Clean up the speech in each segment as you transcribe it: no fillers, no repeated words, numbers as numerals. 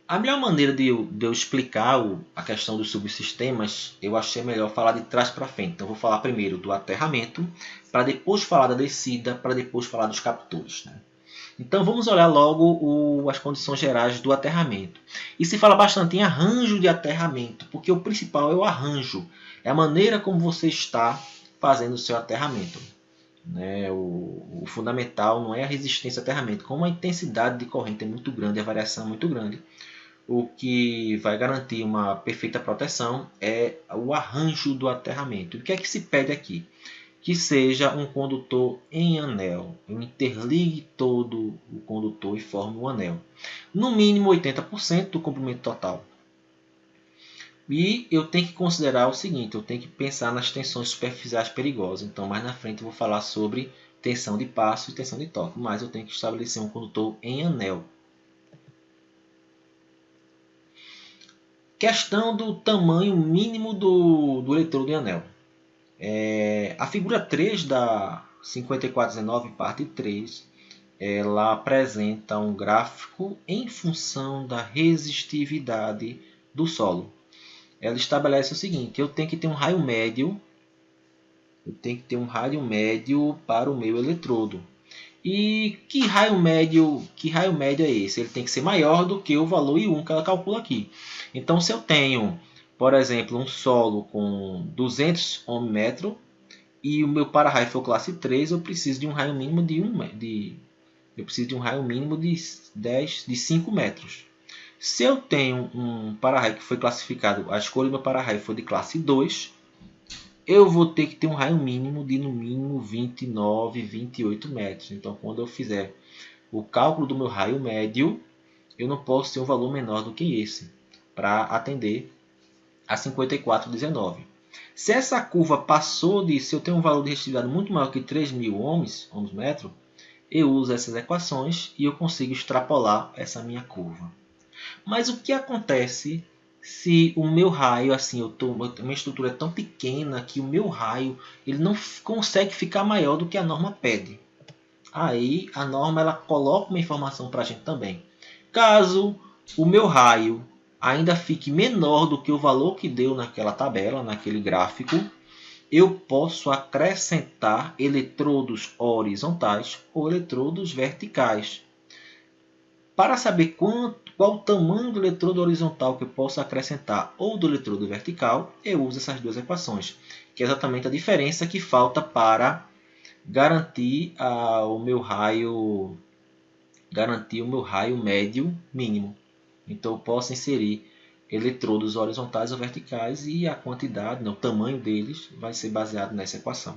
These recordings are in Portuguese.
A melhor maneira de eu explicar a questão dos subsistemas, eu achei melhor falar de trás para frente. Então, eu vou falar primeiro do aterramento, para depois falar da descida, para depois falar dos captores, né? Então, vamos olhar logo as condições gerais do aterramento. E se fala bastante em arranjo de aterramento, porque o principal é o arranjo. É a maneira como você está fazendo o seu aterramento, né? O fundamental não é a resistência ao aterramento. Como a intensidade de corrente é muito grande, a variação é muito grande, o que vai garantir uma perfeita proteção é o arranjo do aterramento. O que é que se pede aqui? Que seja um condutor em anel. Eu interligue todo o condutor e forme um anel. No mínimo 80% do comprimento total. E eu tenho que considerar o seguinte, eu tenho que pensar nas tensões superficiais perigosas. Então, mais na frente eu vou falar sobre tensão de passo e tensão de toque. Mas eu tenho que estabelecer um condutor em anel. Questão do tamanho mínimo do eletrodo em anel. A figura 3 da 5419, parte 3, ela apresenta um gráfico em função da resistividade do solo. Ela estabelece o seguinte, eu tenho que ter um raio médio, para o meu eletrodo. E que raio médio é esse? Ele tem que ser maior do que o valor I1 que ela calcula aqui. Então, se eu tenho, por exemplo, um solo com 200 ohmmetros e o meu para-raio for classe 3, eu preciso de um raio mínimo de 5 metros. Se eu tenho um para-raio que foi classificado, a escolha do meu para-raio foi de classe 2, eu vou ter que ter um raio mínimo de no mínimo 29, 28 metros. Então, quando eu fizer o cálculo do meu raio médio, eu não posso ter um valor menor do que esse para atender a 5419. Se essa curva passou se eu tenho um valor de resistividade muito maior que 3.000 ohms-metro, eu uso essas equações e eu consigo extrapolar essa minha curva. Mas o que acontece se o meu raio, assim, minha estrutura é tão pequena que o meu raio ele não consegue ficar maior do que a norma pede? Aí a norma ela coloca uma informação para a gente também. Caso o meu raio ainda fique menor do que o valor que deu naquela tabela, naquele gráfico, eu posso acrescentar eletrodos horizontais ou eletrodos verticais. Para saber qual o tamanho do eletrodo horizontal que eu posso acrescentar ou do eletrodo vertical, eu uso essas duas equações, que é exatamente a diferença que falta para garantir o meu raio médio mínimo. Então eu posso inserir eletrodos horizontais ou verticais e a quantidade, o tamanho deles vai ser baseado nessa equação.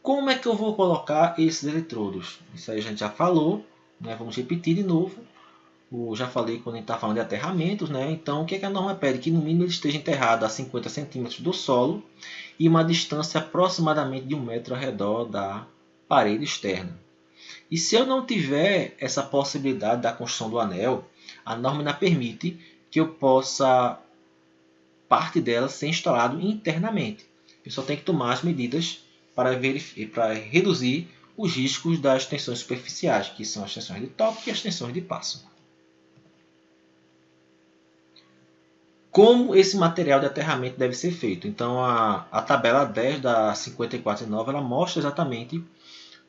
Como é que eu vou colocar esses eletrodos? Isso aí a gente já falou, né? Vamos repetir de novo. Eu já falei quando a gente está falando de aterramentos, né? Então, o que a norma pede? Que no mínimo ele esteja enterrado a 50 centímetros do solo e uma distância aproximadamente de 1 metro ao redor da parede externa. E se eu não tiver essa possibilidade da construção do anel, a norma ainda permite que eu possa parte dela ser instalado internamente. Eu só tenho que tomar as medidas para reduzir os riscos das tensões superficiais, que são as tensões de toque e as tensões de passo. Como esse material de aterramento deve ser feito? Então, a tabela 10 da 54.9 ela mostra exatamente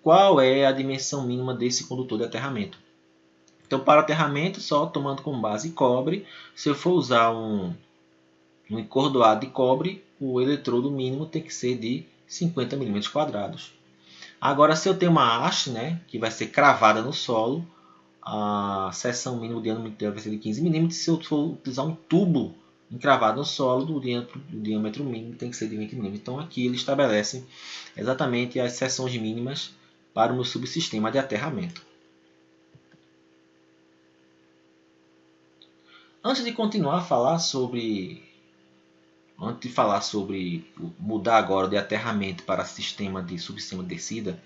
qual é a dimensão mínima desse condutor de aterramento. Então, para aterramento, só tomando como base cobre, se eu for usar um encordoado de cobre, o eletrodo mínimo tem que ser de 50 mm². Agora, se eu tenho uma haste, né, que vai ser cravada no solo, a seção mínima de diâmetro dela vai ser de 15 mm. Se eu for utilizar um tubo encravado no solo, o diâmetro mínimo tem que ser de 20 mm. Então, aqui ele estabelece exatamente as seções mínimas para o meu subsistema de aterramento. Antes de continuar a falar sobre mudar agora de aterramento para subsistema de descida,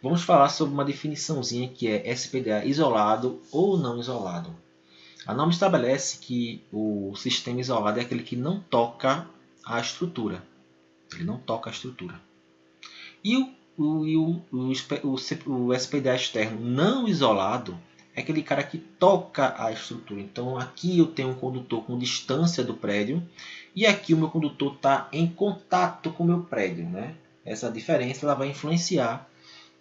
vamos falar sobre uma definiçãozinha que é SPDA isolado ou não isolado. A norma estabelece que o sistema isolado é aquele que não toca a estrutura. Ele não toca a estrutura. E o SPDA externo não isolado é aquele cara que toca a estrutura. Então aqui eu tenho um condutor com distância do prédio e aqui o meu condutor está em contato com o meu prédio, né? Essa diferença ela vai influenciar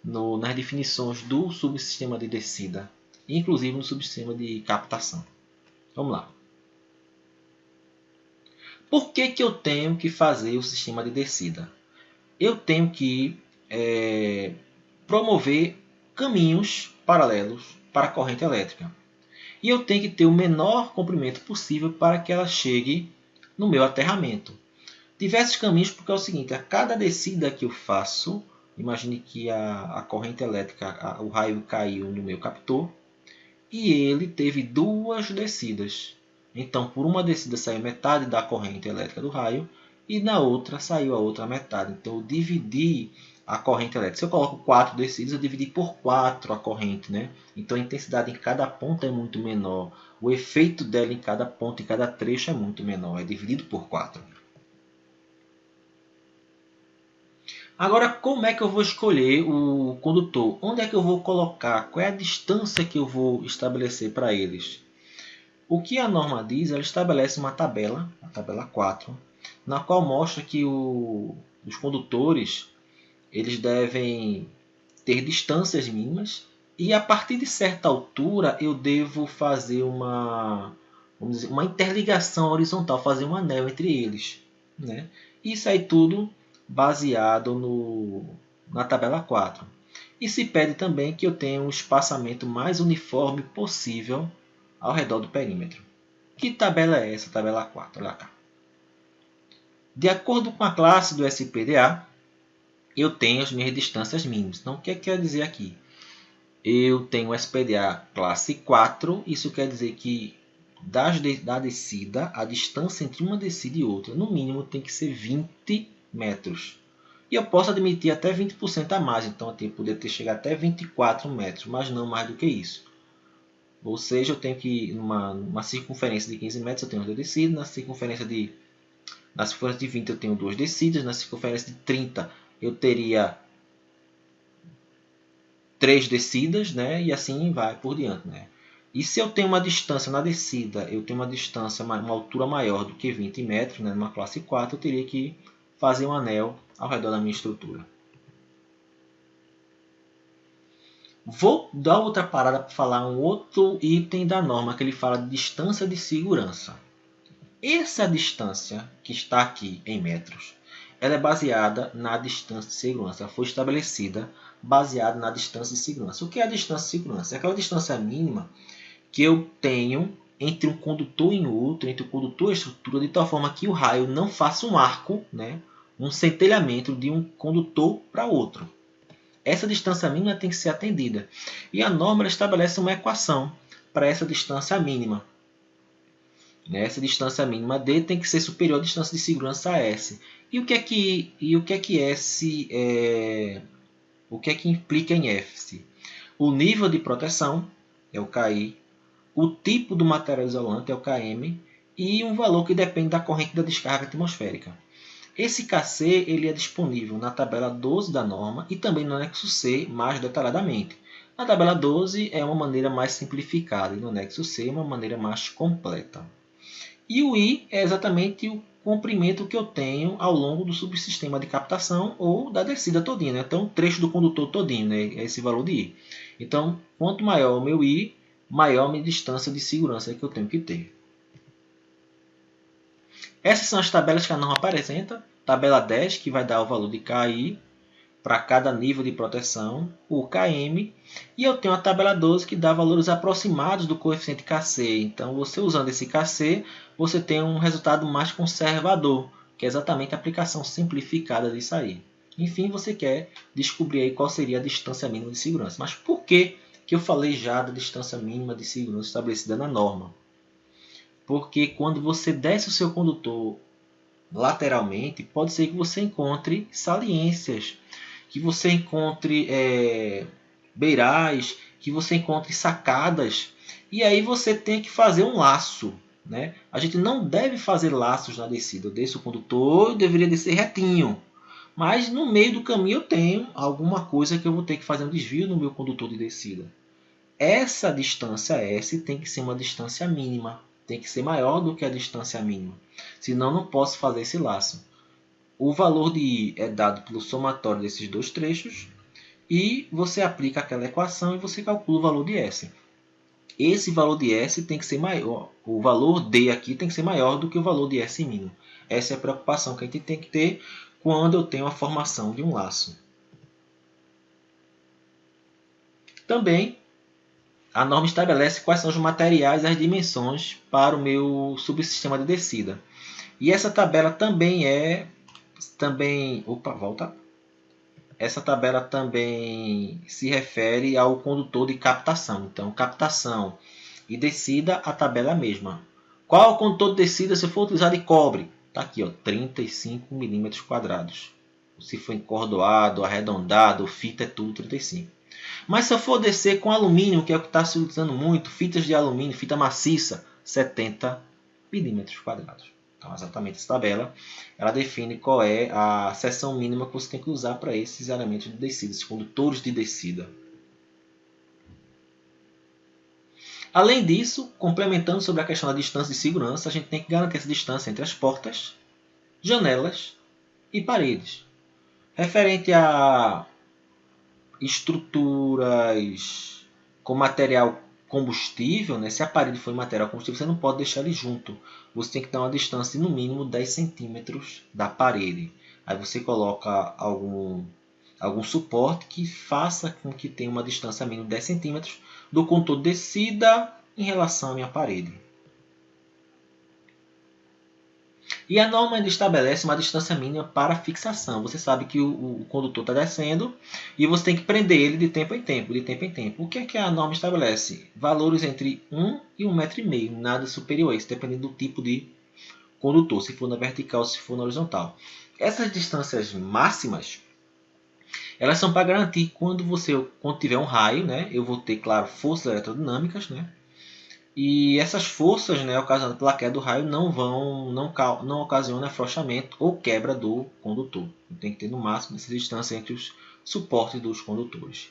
nas definições do subsistema de descida, inclusive no subsistema de captação. Vamos lá. Por que eu tenho que fazer o sistema de descida? Eu tenho que promover caminhos paralelos para a corrente elétrica. E eu tenho que ter o menor comprimento possível para que ela chegue no meu aterramento. Diversos caminhos, porque é o seguinte, a cada descida que eu faço, imagine que a corrente elétrica, o raio caiu no meu captor, e ele teve duas descidas. Então, por uma descida saiu metade da corrente elétrica do raio, e na outra saiu a outra metade. Então, eu dividi a corrente elétrica. Se eu coloco 4 descidas, eu dividi por 4 a corrente, né? Então, a intensidade em cada ponta é muito menor. O efeito dela em cada ponto, em cada trecho é muito menor. É dividido por 4. Agora, como é que eu vou escolher o condutor? Onde é que eu vou colocar? Qual é a distância que eu vou estabelecer para eles? O que a norma diz, ela estabelece uma tabela, a tabela 4, na qual mostra que os condutores eles devem ter distâncias mínimas e a partir de certa altura eu devo fazer uma interligação horizontal, fazer um anel entre eles, né? Isso aí tudo baseado na tabela 4. E se pede também que eu tenha um espaçamento mais uniforme possível ao redor do perímetro. Que tabela é essa? Tabela 4. Olha cá. De acordo com a classe do SPDA, eu tenho as minhas distâncias mínimas. Então, o que quer dizer aqui? Eu tenho o SPDA classe 4. Isso quer dizer que da descida, a distância entre uma descida e outra, no mínimo, tem que ser 20 metros. E eu posso admitir até 20% a mais. Então, eu poderia ter chegado até 24 metros, mas não mais do que isso. Ou seja, eu tenho que, numa circunferência de 15 metros, eu tenho 2 descidas. Na circunferência de 20, eu tenho 2 descidas. Na circunferência de 30, eu teria 3 descidas, né? E assim vai por diante, né? E se eu tenho uma distância na descida, eu tenho uma altura maior do que 20 metros, né? Numa classe 4, eu teria que fazer um anel ao redor da minha estrutura. Vou dar outra parada para falar um outro item da norma, que ele fala de distância de segurança. Essa distância que está aqui em metros, ela é baseada na distância de segurança. Ela foi estabelecida baseada na distância de segurança. O que é a distância de segurança? É aquela distância mínima que eu tenho entre um condutor e outro, entre o condutor e a estrutura, de tal forma que o raio não faça um arco, né? Um centelhamento de um condutor para outro. Essa distância mínima tem que ser atendida. E a norma estabelece uma equação para essa distância mínima. Essa distância mínima D tem que ser superior à distância de segurança a S. E o que é que implica em F? O nível de proteção é o KI, o tipo do material isolante é o KM e um valor que depende da corrente da descarga atmosférica. Esse KC ele é disponível na tabela 12 da norma e também no anexo C mais detalhadamente. Na tabela 12 é uma maneira mais simplificada e no anexo C é uma maneira mais completa. E o I é exatamente o comprimento que eu tenho ao longo do subsistema de captação ou da descida todinha, né? Então, o trecho do condutor todinho, né? É esse valor de I. Então, quanto maior o meu I, maior a minha distância de segurança que eu tenho que ter. Essas são as tabelas que a norma apresenta. Tabela 10, que vai dar o valor de KI para cada nível de proteção, o KM. E eu tenho a tabela 12, que dá valores aproximados do coeficiente KC. Então, você usando esse KC, você tem um resultado mais conservador, que é exatamente a aplicação simplificada disso aí. Enfim, você quer descobrir aí qual seria a distância mínima de segurança. Mas por que eu falei já da distância mínima de segurança estabelecida na norma? Porque quando você desce o seu condutor lateralmente, pode ser que você encontre saliências, que você encontre beirais, que você encontre sacadas, e aí você tem que fazer um laço, né? A gente não deve fazer laços na descida. Eu desço o condutor, eu deveria descer retinho, Mas no meio do caminho eu tenho alguma coisa que eu vou ter que fazer um desvio no meu condutor de descida. Essa distância S tem que ser uma distância mínima, tem que ser maior do que a distância mínima, senão não posso fazer esse laço. O valor de I é dado pelo somatório desses dois trechos e você aplica aquela equação e você calcula o valor de S. Esse valor de S tem que ser maior, o valor D aqui tem que ser maior do que o valor de S mínimo. Essa é a preocupação que a gente tem que ter quando eu tenho a formação de um laço. Também, a norma estabelece quais são os materiais e as dimensões para o meu subsistema de descida. E essa tabela Essa tabela também se refere ao condutor de captação. Então, captação e descida, a tabela é a mesma. Qual é o condutor de descida se for utilizar de cobre? Está aqui, ó, 35 milímetros quadrados. Se for encordoado, arredondado, fita, é tudo 35. Mas se eu for descer com alumínio, que é o que está se utilizando muito, fitas de alumínio, fita maciça, 70 milímetros quadrados. Então, exatamente essa tabela, ela define qual é a seção mínima que você tem que usar para esses elementos de descida, esses condutores de descida. Além disso, complementando sobre a questão da distância de segurança, a gente tem que garantir essa distância entre as portas, janelas e paredes. Referente a estruturas com material combustível, né? Se a parede for em material combustível, você não pode deixar ele junto. Você tem que dar uma distância de no mínimo 10 centímetros da parede. Aí você coloca algum suporte que faça com que tenha uma distância mínima de 10 centímetros do contorno de descida em relação à minha parede. E a norma estabelece uma distância mínima para fixação. Você sabe que o condutor está descendo e você tem que prender ele de tempo em tempo, O que é que a norma estabelece? Valores entre 1 e 1,5 m, nada superior a isso, dependendo do tipo de condutor, se for na vertical ou se for na horizontal. Essas distâncias máximas, elas são para garantir quando tiver um raio, né, eu vou ter, claro, forças eletrodinâmicas, né? E essas forças, né, ocasionadas pela queda do raio não ocasionam afrouxamento ou quebra do condutor. Tem que ter no máximo essa distância entre os suportes dos condutores.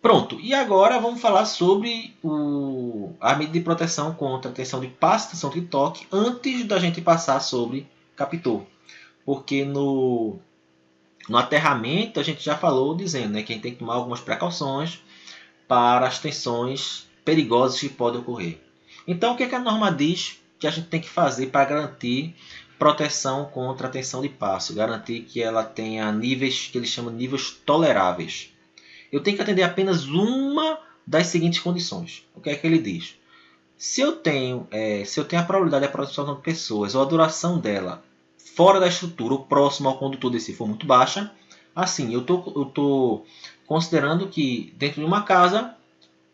Pronto, e agora vamos falar sobre a medida de proteção contra tensão de passo, tensão de toque, antes da gente passar sobre captor. Porque no aterramento a gente já falou dizendo, né, que a gente tem que tomar algumas precauções para as tensões perigosas que podem ocorrer. Então, o que a norma diz que a gente tem que fazer para garantir proteção contra a tensão de passo? Garantir que ela tenha níveis que eles chamam de níveis toleráveis. Eu tenho que atender apenas uma das seguintes condições. O que é que ele diz? Se eu tenho a probabilidade de aproximação de pessoas ou a duração dela fora da estrutura ou próximo ao condutor desse for muito baixa, assim, eu estou considerando que dentro de uma casa,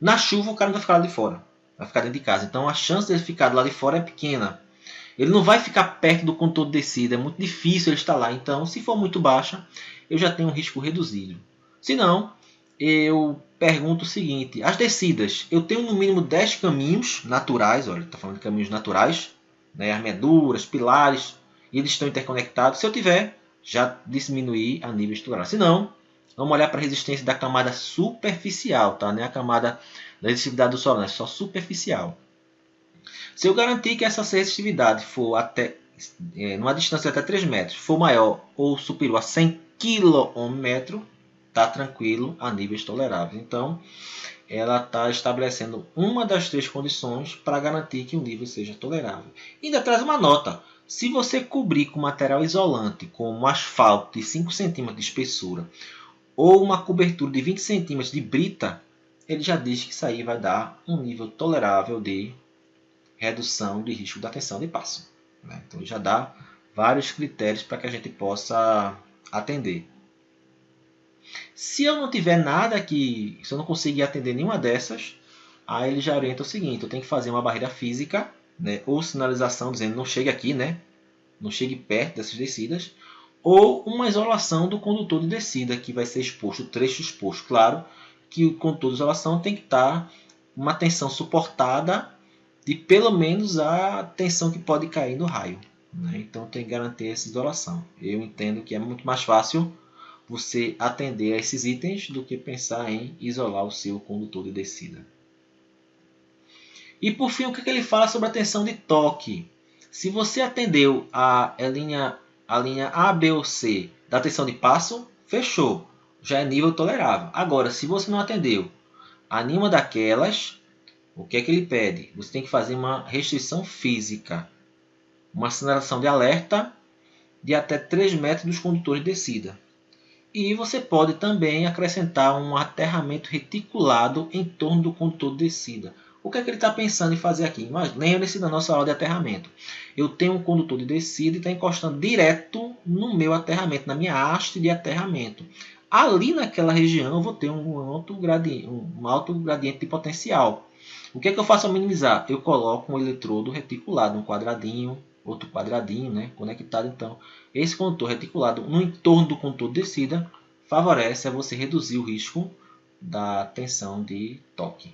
na chuva o cara não vai ficar lá de fora, vai ficar dentro de casa. Então a chance de ele ficar lá de fora é pequena. Ele não vai ficar perto do condutor de descida, é muito difícil ele estar lá. Então, se for muito baixa, eu já tenho um risco reduzido. Se não, eu pergunto o seguinte: as descidas, eu tenho no mínimo 10 caminhos naturais, olha, está falando de caminhos naturais, né, armaduras, pilares, e eles estão interconectados. Se eu tiver, já diminuir a níveis toleráveis. Se não, vamos olhar para a resistência da camada superficial, tá? Não é a camada da resistividade do solo, é só superficial. Se eu garantir que essa resistividade for até numa distância de até 3 metros, for maior ou superior a 100 km, está tranquilo a níveis toleráveis. Então, ela está estabelecendo uma das 3 condições para garantir que o nível seja tolerável. E ainda traz uma nota. Se você cobrir com material isolante, como asfalto de 5 cm de espessura, ou uma cobertura de 20 cm de brita, ele já diz que isso aí vai dar um nível tolerável de redução de risco da tensão de passo. Então já dá vários critérios para que a gente possa atender. Se eu não tiver nada aqui, se eu não conseguir atender nenhuma dessas, aí ele já orienta o seguinte: eu tenho que fazer uma barreira física, né, ou sinalização dizendo não chegue aqui, né, não chegue perto dessas descidas, ou uma isolação do condutor de descida que vai ser exposto, o trecho exposto. Claro que o condutor de isolação tem que estar uma tensão suportada de pelo menos a tensão que pode cair no raio. né? Então tem que garantir essa isolação. Eu entendo que é muito mais fácil você atender a esses itens do que pensar em isolar o seu condutor de descida. E por fim, o que ele fala sobre a tensão de toque? Se você atendeu a linha A, B ou C da tensão de passo, fechou. Já é nível tolerável. Agora, se você não atendeu a nenhuma daquelas, o que é que ele pede? Você tem que fazer uma restrição física. Uma sinalização de alerta de até 3 metros dos condutores de descida. E você pode também acrescentar um aterramento reticulado em torno do condutor de descida. O que é que ele está pensando em fazer aqui? Mas lembre-se da nossa aula de aterramento. Eu tenho um condutor de descida e está encostando direto no meu aterramento, na minha haste de aterramento. Ali naquela região eu vou ter um alto gradiente de potencial. O que é que eu faço ao minimizar? Eu coloco um eletrodo reticulado, um quadradinho, outro quadradinho, né, conectado. Então, esse condutor reticulado no entorno do condutor de descida favorece a você reduzir o risco da tensão de toque.